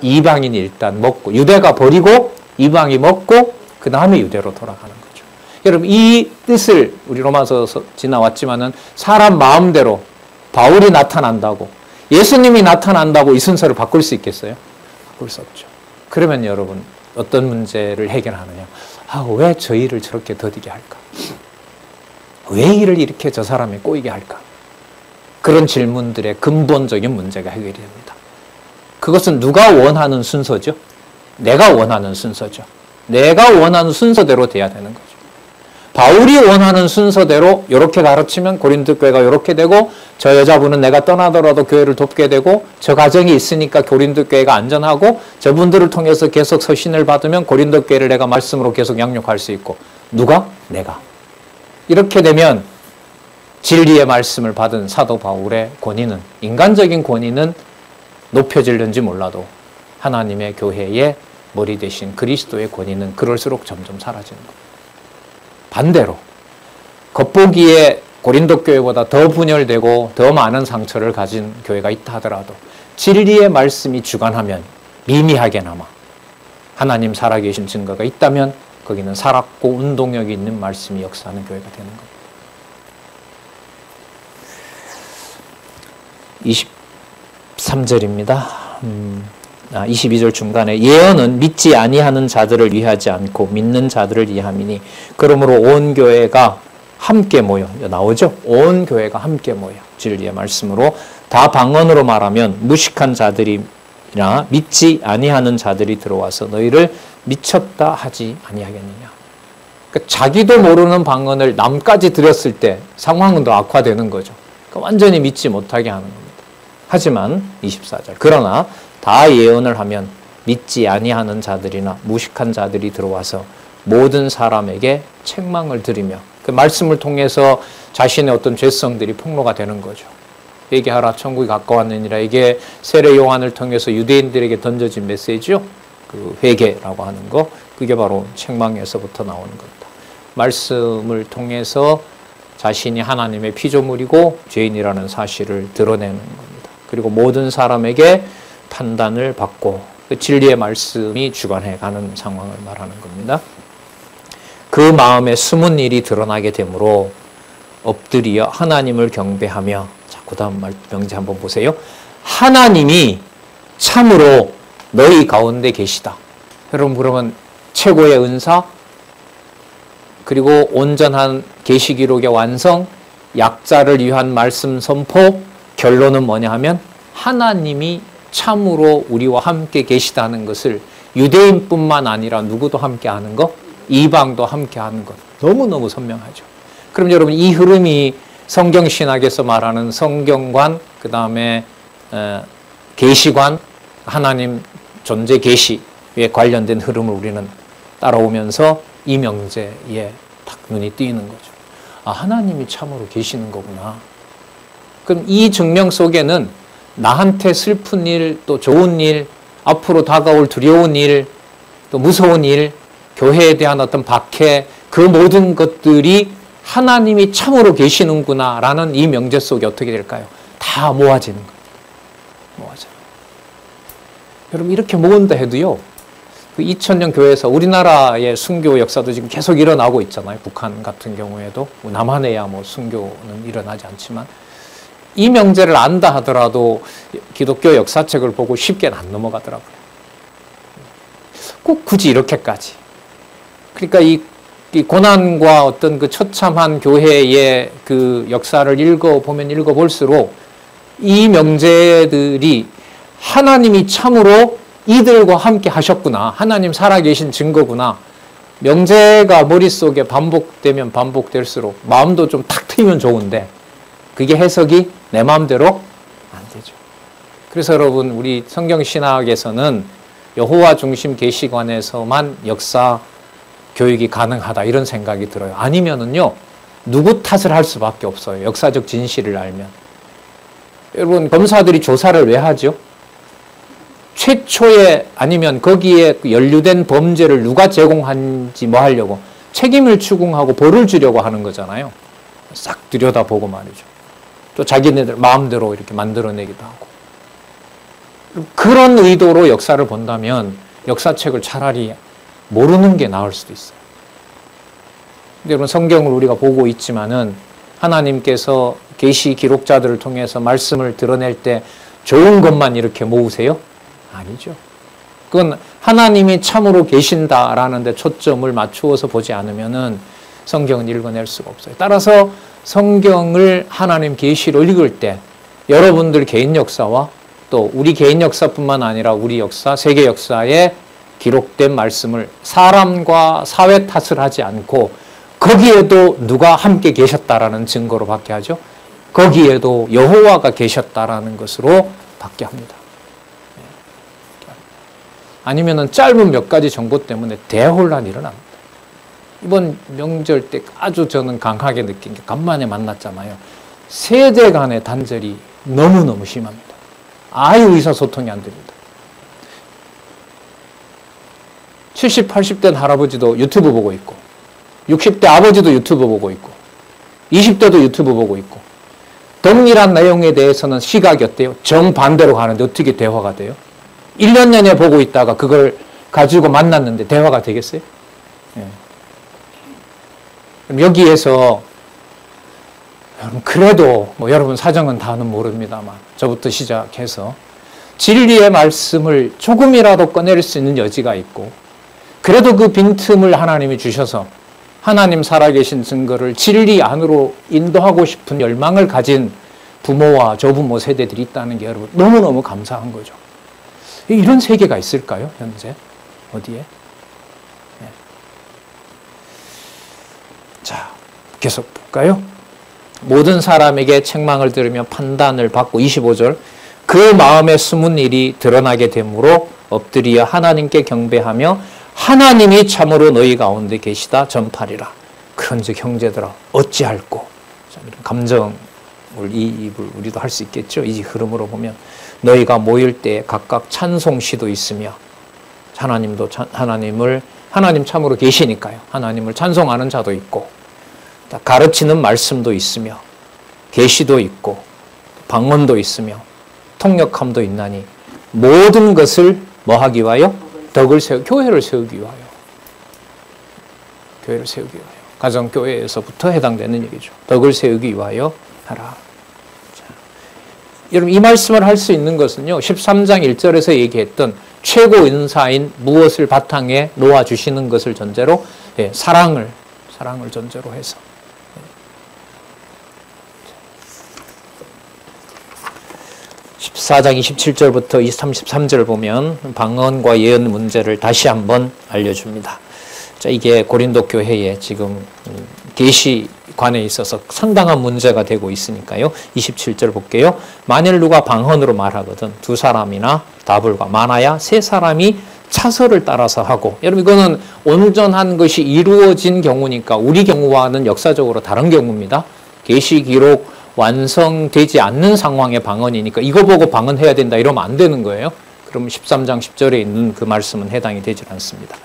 이방인이 일단 먹고, 유대가 버리고 이방이 먹고 그 다음에 유대로 돌아가는 거죠. 여러분 이 뜻을 우리 로마서에서 지나왔지만은 사람 마음대로 바울이 나타난다고, 예수님이 나타난다고 이 순서를 바꿀 수 있겠어요? 바꿀 수 없죠. 그러면 여러분 어떤 문제를 해결하느냐? 아, 왜 저 일을 저렇게 더디게 할까? 왜 일을 이렇게 저 사람이 꼬이게 할까? 그런 질문들의 근본적인 문제가 해결이 됩니다. 그것은 누가 원하는 순서죠? 내가 원하는 순서죠. 내가 원하는 순서대로 돼야 되는 거죠. 바울이 원하는 순서대로 이렇게 가르치면 고린도 교회가 이렇게 되고, 저 여자분은 내가 떠나더라도 교회를 돕게 되고, 저 가정이 있으니까 고린도 교회가 안전하고, 저분들을 통해서 계속 서신을 받으면 고린도 교회를 내가 말씀으로 계속 양육할 수 있고. 누가? 내가. 이렇게 되면 진리의 말씀을 받은 사도 바울의 권위는, 인간적인 권위는 높여질는지 몰라도 하나님의 교회의 머리 대신 그리스도의 권위는 그럴수록 점점 사라지는 겁니다. 반대로 겉보기에 고린도 교회보다 더 분열되고 더 많은 상처를 가진 교회가 있다 하더라도 진리의 말씀이 주관하면 미미하게나마 하나님 살아계신 증거가 있다면 거기는 살았고 운동력이 있는 말씀이 역사하는 교회가 되는 겁니다. 23절입니다. 22절 중간에 예언은 믿지 아니하는 자들을 위하지 않고 믿는 자들을 위함이니 그러므로 온 교회가 함께 모여, 나오죠? 온 교회가 함께 모여 진리의 말씀으로, 다 방언으로 말하면 무식한 자들이나 믿지 아니하는 자들이 들어와서 너희를 미쳤다 하지 아니하겠느냐. 그러니까 자기도 모르는 방언을 남까지 들었을 때 상황은 더 악화되는 거죠. 그러니까 완전히 믿지 못하게 하는 겁니다. 하지만 24절 그러나 다 예언을 하면 믿지 아니하는 자들이나 무식한 자들이 들어와서 모든 사람에게 책망을 드리며 그 말씀을 통해서 자신의 어떤 죄성들이 폭로가 되는 거죠. 회개하라 천국이 가까웠느니라. 이게 세례 요한을 통해서 유대인들에게 던져진 메시지요. 그 회개라고 하는 거, 그게 바로 책망에서부터 나오는 겁니다. 말씀을 통해서 자신이 하나님의 피조물이고 죄인이라는 사실을 드러내는 겁니다. 그리고 모든 사람에게 판단을 받고 그 진리의 말씀이 주관해가는 상황을 말하는 겁니다. 그 마음에 숨은 일이 드러나게 되므로 엎드려 하나님을 경배하며, 자, 그 다음 명제 한번 보세요. 하나님이 참으로 너희 가운데 계시다. 여러분 그러면 최고의 은사, 그리고 온전한 계시기록의 완성, 약자를 위한 말씀 선포, 결론은 뭐냐 하면 하나님이 참으로 우리와 함께 계시다는 것을 유대인뿐만 아니라 누구도 함께 하는 것, 이방도 함께 하는 것, 너무너무 선명하죠. 그럼 여러분 이 흐름이 성경신학에서 말하는 성경관, 그 다음에 계시관, 하나님 존재 계시에 관련된 흐름을 우리는 따라오면서 이 명제에 딱 눈이 띄는 거죠. 아, 하나님이 참으로 계시는 거구나. 그럼 이 증명 속에는 나한테 슬픈 일, 또 좋은 일, 앞으로 다가올 두려운 일, 또 무서운 일, 교회에 대한 어떤 박해, 그 모든 것들이 하나님이 참으로 계시는구나 라는 이 명제 속에 어떻게 될까요? 다 모아지는 거예요. 모아져요. 여러분 이렇게 모은다 해도요, 그 2000년 교회에서 우리나라의 순교 역사도 지금 계속 일어나고 있잖아요. 북한 같은 경우에도 남한에야 뭐 순교는 일어나지 않지만 이 명제를 안다 하더라도 기독교 역사책을 보고 쉽게는 안 넘어가더라고요. 꼭 굳이 이렇게까지. 그러니까 이 고난과 어떤 그 처참한 교회의 그 역사를 읽어보면 읽어볼수록 이 명제들이 하나님이 참으로 이들과 함께 하셨구나. 하나님 살아계신 증거구나. 명제가 머릿속에 반복되면 반복될수록 마음도 좀 탁 트이면 좋은데 그게 해석이 내 마음대로 안 되죠. 그래서 여러분 우리 성경신학에서는 여호와 중심 계시관에서만 역사 교육이 가능하다 이런 생각이 들어요. 아니면은요 누구 탓을 할 수밖에 없어요. 역사적 진실을 알면. 여러분 검사들이 조사를 왜 하죠? 최초에 아니면 거기에 연루된 범죄를 누가 제공한지 뭐 하려고 책임을 추궁하고 벌을 주려고 하는 거잖아요. 싹 들여다보고 말이죠. 또 자기네들 마음대로 이렇게 만들어내기도 하고. 그런 의도로 역사를 본다면 역사책을 차라리 모르는 게 나을 수도 있어요. 근데 여러분 성경을 우리가 보고 있지만은 하나님께서 계시 기록자들을 통해서 말씀을 드러낼 때 좋은 것만 이렇게 모으세요? 아니죠. 그건 하나님이 참으로 계신다라는 데 초점을 맞추어서 보지 않으면은 성경은 읽어낼 수가 없어요. 따라서 성경을 하나님 계시로 읽을 때 여러분들 개인 역사와 또 우리 개인 역사뿐만 아니라 우리 역사, 세계 역사에 기록된 말씀을 사람과 사회 탓을 하지 않고 거기에도 누가 함께 계셨다라는 증거로 받게 하죠. 거기에도 여호와가 계셨다라는 것으로 받게 합니다. 아니면은 짧은 몇 가지 정보 때문에 대혼란이 일어납니다. 이번 명절 때 아주 저는 강하게 느낀 게 간만에 만났잖아요. 세대 간의 단절이 너무너무 심합니다. 아예 의사소통이 안 됩니다. 70, 80대 할아버지도 유튜브 보고 있고 60대 아버지도 유튜브 보고 있고 20대도 유튜브 보고 있고 동일한 내용에 대해서는 시각이 어때요? 정반대로 가는데 어떻게 대화가 돼요? 1년 내내 보고 있다가 그걸 가지고 만났는데 대화가 되겠어요? 예. 그럼 여기에서 그래도 뭐 여러분 사정은 다는 모릅니다만 저부터 시작해서 진리의 말씀을 조금이라도 꺼낼 수 있는 여지가 있고 그래도 그 빈틈을 하나님이 주셔서 하나님 살아계신 증거를 진리 안으로 인도하고 싶은 열망을 가진 부모와 조부모 세대들이 있다는 게 여러분 너무너무 감사한 거죠. 이런 세계가 있을까요? 현재? 어디에? 네. 자, 계속 볼까요? 모든 사람에게 책망을 들으며 판단을 받고 25절 그 마음에 숨은 일이 드러나게 되므로 엎드려 하나님께 경배하며 하나님이 참으로 너희 가운데 계시다 전파리라. 그런즉 형제들아 어찌할꼬. 자, 이런 감정을 이입을 우리도 할 수 있겠죠. 이 흐름으로 보면 너희가 모일 때 각각 찬송시도 있으며 하나님 참으로 계시니까요. 하나님을 찬송하는 자도 있고 가르치는 말씀도 있으며 계시도 있고 방언도 있으며 통역함도 있나니 모든 것을 뭐 하기 위하여? 교회를 세우기 위하여. 교회를 세우기 위하여. 가정교회에서부터 해당되는 얘기죠. 덕을 세우기 위하여 하라. 자, 여러분 이 말씀을 할 수 있는 것은요. 13장 1절에서 얘기했던 최고 은사인 무엇을 바탕에 놓아주시는 것을 전제로 사랑을 전제로 해서 14장 27절부터 33절 보면 방언과 예언 문제를 다시 한번 알려줍니다. 자, 이게 고린도 교회에 지금 계시관에 있어서 상당한 문제가 되고 있으니까요. 27절 볼게요. 만일 누가 방언으로 말하거든 두 사람이나 다불과 많아야 세 사람이 차서를 따라서 하고, 여러분 이거는 온전한 것이 이루어진 경우니까 우리 경우와는 역사적으로 다른 경우입니다. 계시 기록 완성되지 않는 상황의 방언이니까 이거 보고 방언해야 된다 이러면 안 되는 거예요. 그럼 13장 10절에 있는 그 말씀은 해당이 되지 않습니다.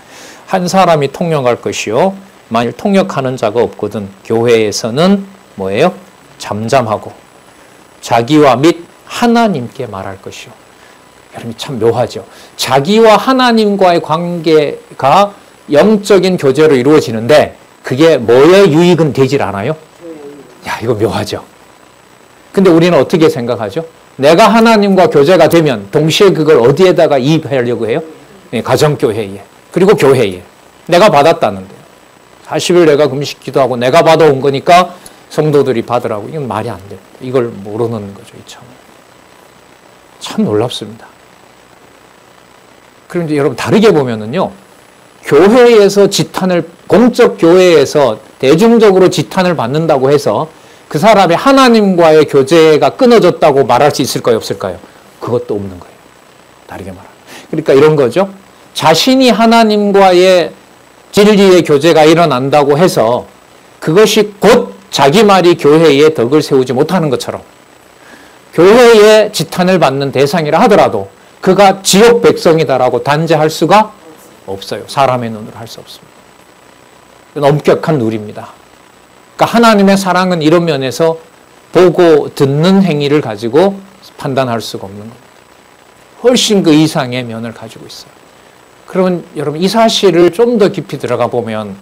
한 사람이 통역할 것이요 만일 통역하는 자가 없거든 교회에서는 뭐예요? 잠잠하고 자기와 및 하나님께 말할 것이요. 여러분 참 묘하죠. 자기와 하나님과의 관계가 영적인 교제로 이루어지는데 그게 뭐에 유익은 되질 않아요? 야, 이거 묘하죠. 근데 우리는 어떻게 생각하죠? 내가 하나님과 교제가 되면 동시에 그걸 어디에다가 이입하려고 해요? 가정교회에. 그리고 교회에. 내가 받았다는데요. 40일 내가 금식 기도하고 내가 받아온 거니까 성도들이 받으라고. 이건 말이 안 돼요. 이걸 모르는 거죠. 참 놀랍습니다. 그런데 여러분 다르게 보면은요. 교회에서 지탄을, 공적 교회에서 대중적으로 지탄을 받는다고 해서 그 사람이 하나님과의 교제가 끊어졌다고 말할 수 있을까요? 없을까요? 그것도 없는 거예요. 다르게 말하면. 그러니까 이런 거죠. 자신이 하나님과의 진리의 교제가 일어난다고 해서 그것이 곧 자기 말이 교회에 덕을 세우지 못하는 것처럼 교회에 지탄을 받는 대상이라 하더라도 그가 지옥 백성이다라고 단죄할 수가 없어요. 사람의 눈으로 할 수 없습니다. 엄격한 룰입니다. 그러니까 하나님의 사랑은 이런 면에서 보고 듣는 행위를 가지고 판단할 수가 없는 겁니다. 훨씬 그 이상의 면을 가지고 있어요. 그러면 여러분 이 사실을 좀 더 깊이 들어가 보면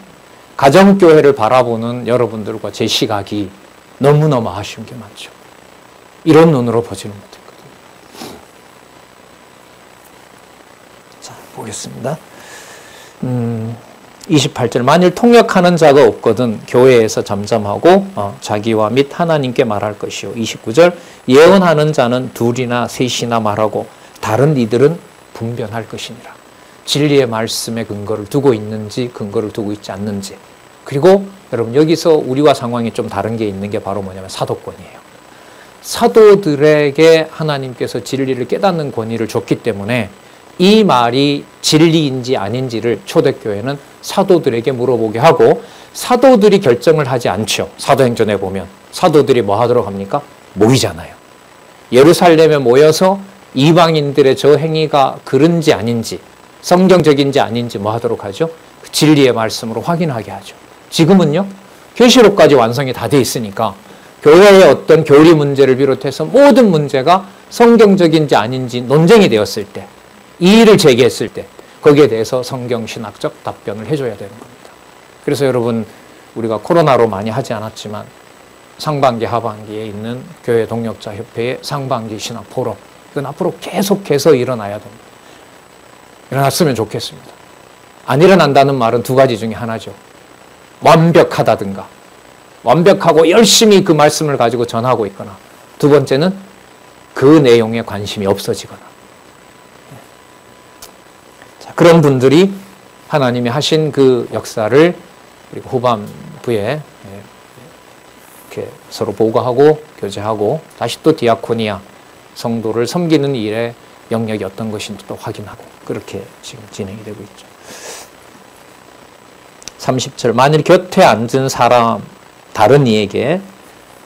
가정교회를 바라보는 여러분들과 제 시각이 너무너무 아쉬운 게 많죠. 이런 눈으로 보지는 못했거든요. 자, 보겠습니다. 28절 만일 통역하는 자가 없거든 교회에서 잠잠하고 자기와 및 하나님께 말할 것이요. 29절 예언하는 자는 둘이나 셋이나 말하고 다른 이들은 분변할 것이니라. 진리의 말씀에 근거를 두고 있는지 근거를 두고 있지 않는지. 그리고 여러분 여기서 우리와 상황이 좀 다른 게 있는 게 바로 뭐냐면 사도권이에요. 사도들에게 하나님께서 진리를 깨닫는 권위를 줬기 때문에 이 말이 진리인지 아닌지를 초대교회는 사도들에게 물어보게 하고 사도들이 결정을 하지 않죠. 사도행전에 보면 사도들이 뭐 하도록 합니까? 모이잖아요. 예루살렘에 모여서 이방인들의 저 행위가 그런지 아닌지 성경적인지 아닌지 뭐 하도록 하죠? 진리의 말씀으로 확인하게 하죠. 지금은요. 계시록까지 완성이 다 돼 있으니까 교회의 어떤 교리 문제를 비롯해서 모든 문제가 성경적인지 아닌지 논쟁이 되었을 때 이 일을 제기했을 때 거기에 대해서 성경신학적 답변을 해줘야 되는 겁니다. 그래서 여러분 우리가 코로나로 많이 하지 않았지만 상반기 하반기에 있는 교회 동역자 협회의 상반기 신학 포럼 이건 앞으로 계속해서 일어나야 됩니다. 일어났으면 좋겠습니다. 안 일어난다는 말은 두 가지 중에 하나죠. 완벽하다든가 완벽하고 열심히 그 말씀을 가지고 전하고 있거나 두 번째는 그 내용에 관심이 없어지거나 그런 분들이 하나님이 하신 그 역사를 그리고 후반부에 이렇게 서로 보고하고 교제하고 다시 또 디아코니아 성도를 섬기는 일에 영역이 어떤 것인지 또 확인하고 그렇게 지금 진행이 되고 있죠. 30절 만일 곁에 앉은 사람 다른 이에게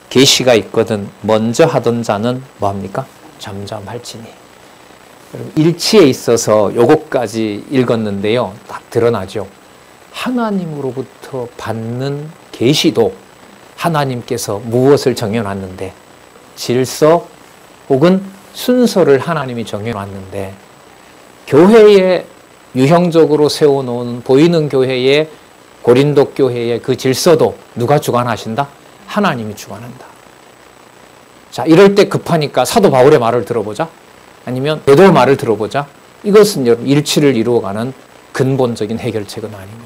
계시가 있거든 먼저 하던 자는 뭐합니까? 잠잠할지니. 일치에 있어서 요것까지 읽었는데요. 딱 드러나죠. 하나님으로부터 받는 계시도 하나님께서 무엇을 정해놨는데 질서 혹은 순서를 하나님이 정해놨는데 교회에 유형적으로 세워놓은 보이는 교회의 고린도 교회의 그 질서도 누가 주관하신다? 하나님이 주관한다. 자, 이럴 때 급하니까 사도 바울의 말을 들어보자. 아니면 베드로의 말을 들어보자. 이것은 여러분 일치를 이루어가는 근본적인 해결책은 아닙니다.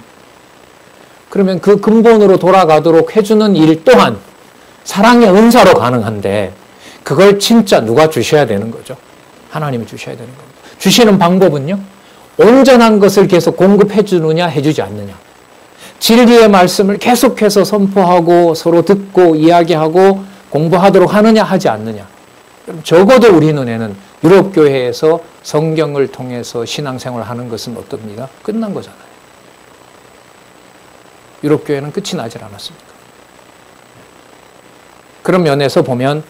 그러면 그 근본으로 돌아가도록 해주는 일 또한 사랑의 은사로 가능한데 그걸 진짜 누가 주셔야 되는 거죠? 하나님이 주셔야 되는 겁니다. 주시는 방법은요. 온전한 것을 계속 공급해 주느냐 해주지 않느냐. 진리의 말씀을 계속해서 선포하고 서로 듣고 이야기하고 공부하도록 하느냐 하지 않느냐. 적어도 우리 눈에는 유럽교회에서 성경을 통해서 신앙생활을 하는 것은 어떻습니까? 끝난 거잖아요. 유럽교회는 끝이 나질 않았습니까? 그런 면에서 보면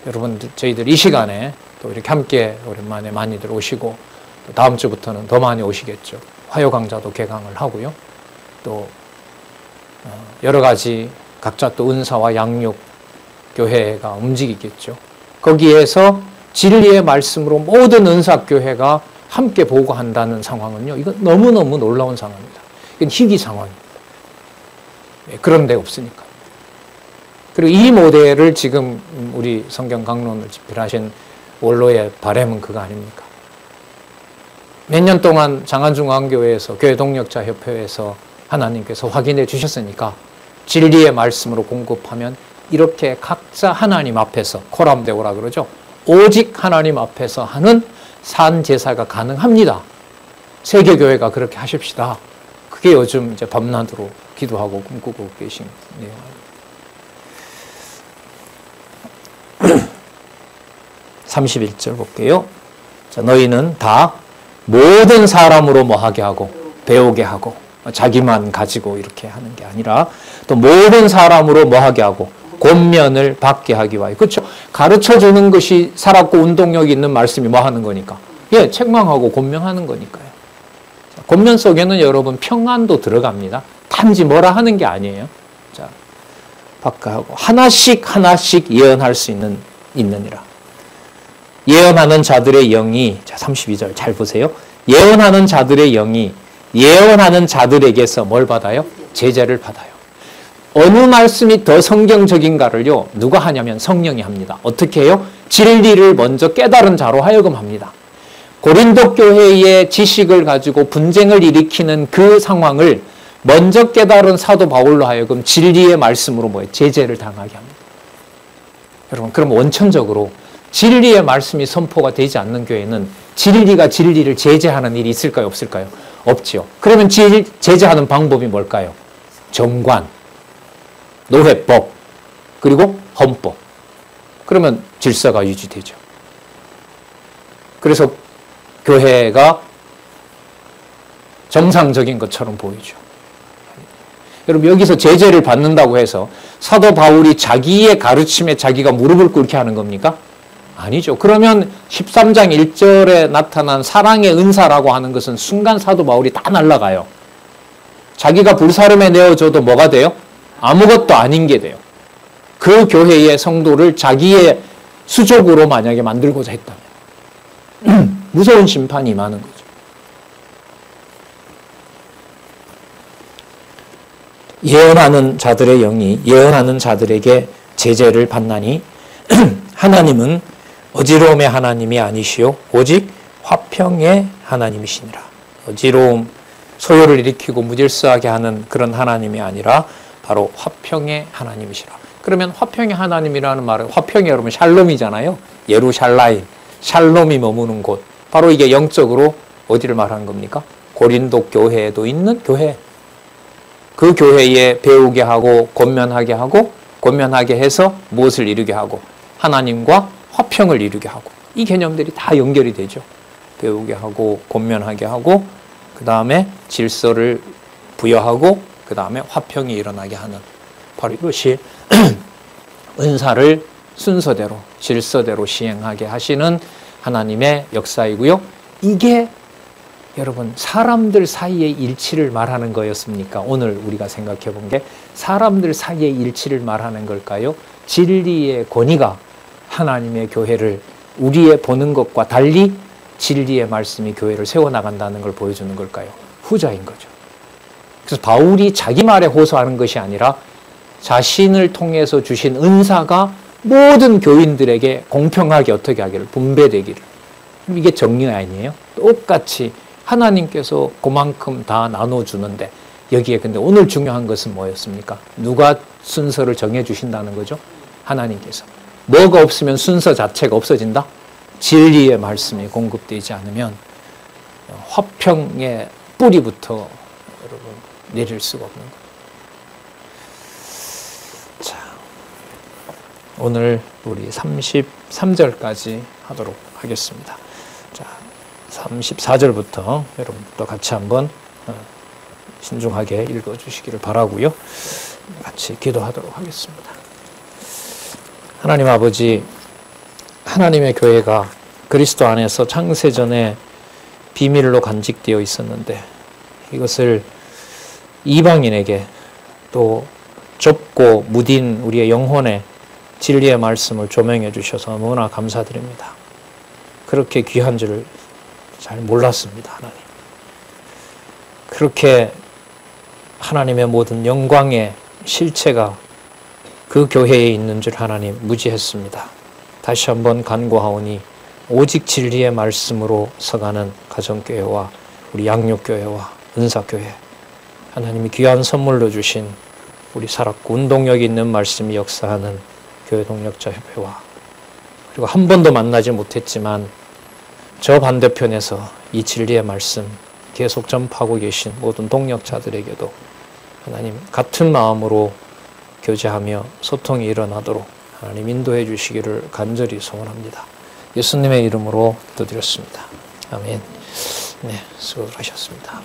여러분들 저희들 이 시간에 또 이렇게 함께 오랜만에 많이들 오시고 또 다음 주부터는 더 많이 오시겠죠. 화요 강좌도 개강을 하고요. 또 여러 가지 각자 또 은사와 양육 교회가 움직이겠죠. 거기에서 진리의 말씀으로 모든 은사교회가 함께 보고한다는 상황은요, 이건 너무너무 놀라운 상황입니다. 이건 희귀 상황입니다. 그런 데 없으니까. 그리고 이 모델을 지금 우리 성경 강론을 집필하신 원로의 바람은 그거 아닙니까? 몇 년 동안 장안중앙교회에서 교회동력자협회에서 하나님께서 확인해 주셨으니까 진리의 말씀으로 공급하면 이렇게 각자 하나님 앞에서 코람데오라 그러죠. 오직 하나님 앞에서 하는 산 제사가 가능합니다. 세계교회가 그렇게 하십시다. 그게 요즘 이제 밤낮으로 기도하고 꿈꾸고 계신 내용입니다. 31절 볼게요. 자, 너희는 다 모든 사람으로 뭐하게 하고 배우게 하고 자기만 가지고 이렇게 하는 게 아니라 또 모든 사람으로 뭐하게 하고 권면을 받게 하기 위하여. 그렇죠? 가르쳐주는 것이 살았고 운동력이 있는 말씀이 뭐 하는 거니까? 예, 책망하고 권면하는 거니까요. 권면 속에는 여러분 평안도 들어갑니다. 단지 뭐라 하는 게 아니에요. 자, 바꿔하고 하나씩 예언할 수 있느니라. 예언하는 자들의 영이, 자 32절 잘 보세요. 예언하는 자들의 영이 예언하는 자들에게서 뭘 받아요? 제재를 받아요. 어느 말씀이 더 성경적인가를요, 누가 하냐면 성령이 합니다. 어떻게 해요? 진리를 먼저 깨달은 자로 하여금 합니다. 고린도 교회의 지식을 가지고 분쟁을 일으키는 그 상황을 먼저 깨달은 사도 바울로 하여금 진리의 말씀으로 뭐예요? 제재를 당하게 합니다. 여러분, 그럼 원천적으로 진리의 말씀이 선포가 되지 않는 교회는 진리가 진리를 제재하는 일이 있을까요? 없을까요? 없지요. 그러면 제재하는 방법이 뭘까요? 정관, 노회법, 그리고 헌법. 그러면 질서가 유지되죠. 그래서 교회가 정상적인 것처럼 보이죠. 여러분, 여기서 제재를 받는다고 해서 사도 바울이 자기의 가르침에 자기가 무릎을 꿇게 하는 겁니까? 아니죠. 그러면 13장 1절에 나타난 사랑의 은사라고 하는 것은 순간 사도 바울이 다 날아가요. 자기가 불사름에 내어줘도 뭐가 돼요? 아무것도 아닌 게 돼요. 그 교회의 성도를 자기의 수족으로 만약에 만들고자 했다면 무서운 심판이 임하는 거죠. 예언하는 자들의 영이 예언하는 자들에게 제재를 받나니 하나님은 어지러움의 하나님이 아니시요 오직 화평의 하나님이시니라. 어지러움, 소요를 일으키고 무질서하게 하는 그런 하나님이 아니라 바로 화평의 하나님이시라. 그러면 화평의 하나님이라는 말은 화평이 여러분 샬롬이잖아요. 예루샬라임, 샬롬이 머무는 곳. 바로 이게 영적으로 어디를 말하는 겁니까? 고린도 교회에도 있는 교회. 그 교회에 배우게 하고 권면하게 해서 무엇을 이루게 하고 하나님과 화평을 이루게 하고 이 개념들이 다 연결이 되죠. 배우게 하고 권면하게 하고 그 다음에 질서를 부여하고 그 다음에 화평이 일어나게 하는 바로 이것이 은사를 순서대로 질서대로 시행하게 하시는 하나님의 역사이고요. 이게 여러분 사람들 사이의 일치를 말하는 거였습니까? 오늘 우리가 생각해 본 게 사람들 사이의 일치를 말하는 걸까요? 진리의 권위가 하나님의 교회를 우리의 보는 것과 달리 진리의 말씀이 교회를 세워나간다는 걸 보여주는 걸까요? 후자인 거죠. 그래서 바울이 자기 말에 호소하는 것이 아니라 자신을 통해서 주신 은사가 모든 교인들에게 공평하게 어떻게 하기를 분배되기를. 이게 정리 아니에요? 똑같이 하나님께서 그만큼 다 나눠주는데 여기에 근데 오늘 중요한 것은 뭐였습니까? 누가 순서를 정해주신다는 거죠? 하나님께서. 뭐가 없으면 순서 자체가 없어진다? 진리의 말씀이 공급되지 않으면 화평의 뿌리부터 여러분 내릴 수가 없는 거예요. 자, 오늘 우리 33절까지 하도록 하겠습니다. 자, 34절부터 여러분도 같이 한번 신중하게 읽어주시기를 바라고요. 같이 기도하도록 하겠습니다. 하나님 아버지, 하나님의 교회가 그리스도 안에서 창세전에 비밀로 간직되어 있었는데 이것을 이방인에게 또 좁고 무딘 우리의 영혼에 진리의 말씀을 조명해 주셔서 너무나 감사드립니다. 그렇게 귀한 줄 잘 몰랐습니다, 하나님. 그렇게 하나님의 모든 영광의 실체가 그 교회에 있는 줄 하나님 무지했습니다. 다시 한번 간구하오니 오직 진리의 말씀으로 서가는 가정교회와 우리 양육교회와 은사교회, 하나님이 귀한 선물로 주신 우리 살았고 운동력 있는 말씀이 역사하는 교회 동력자 협회와 그리고 한 번도 만나지 못했지만 저 반대편에서 이 진리의 말씀 계속 전파하고 계신 모든 동력자들에게도 하나님 같은 마음으로 교제하며 소통이 일어나도록 하나님 인도해 주시기를 간절히 소원합니다. 예수님의 이름으로 기도드렸습니다. 아멘. 네, 수고하셨습니다.